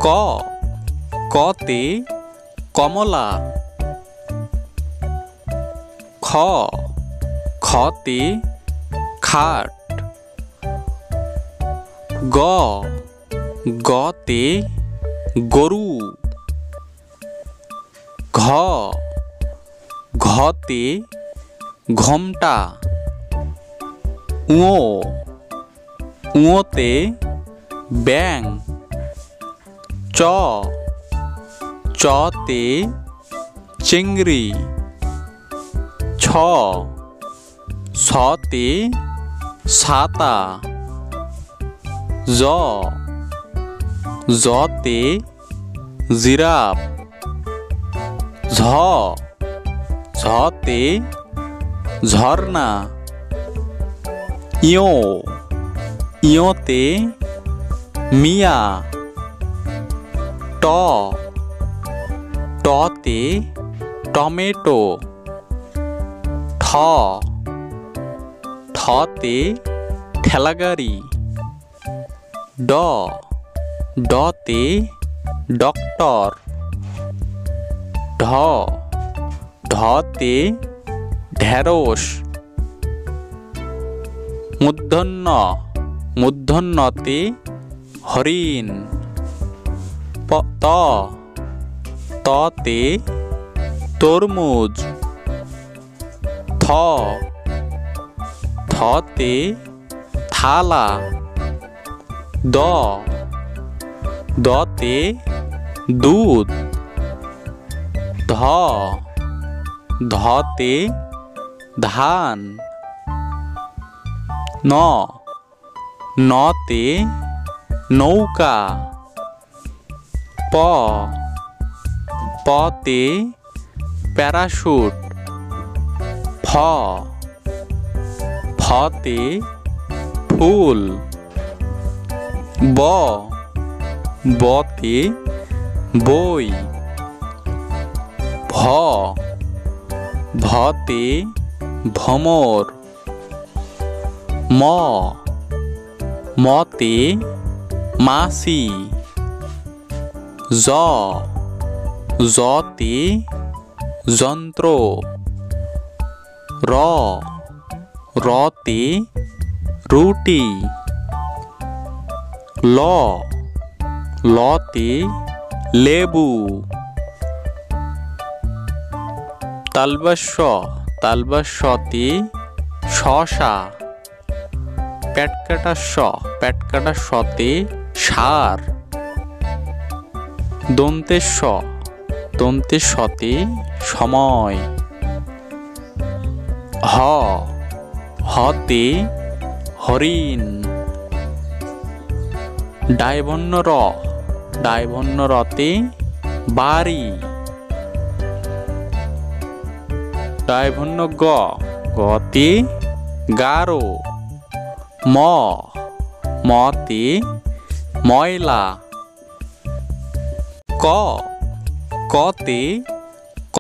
ক কতে কমলা। খ খতে খাট। গ গতে গরু। ঘ ঘতে ঘোমটা। ঙ ঙতে ব্যাঙ। চ চতে চিংড়ি। ছ ছতে ছাতা। জ জতে জিরাফ। ঝ ঝতে ঝর্ণা। ইয় ইয়তে মিয়া। ট টতে টমেটো। ঠ ঠতে ঠেলাগাড়ি। ড ডতে ডক্টর। ঢ ঢতে ঢেঁড়স। মূর্ধন্য মূর্ধন্যতে হরিণ। ত ততে তরমুজ। থ থতে থালা। দ দতে দুধ। ধ ধতে ধান। ন নতে নৌকা। প পতে প্যারাশুট। ফ ফতে ফুল। ব বতে বই। ভ ভতে ভমর। ম মতে মাছি। জ জতে যন্ত্র। র রতে রুটি। ল লতে লেবু। তালব্য তালব্যতে শশা। পেটকাটা পেটকাটা শতে সার। দন্তের শতে সময়। হ হতে হরিণ। ডায়ভন্য রতে বাড়ি। ডায়ভন্য গতে গারো। মতে ময়লা। ক কতে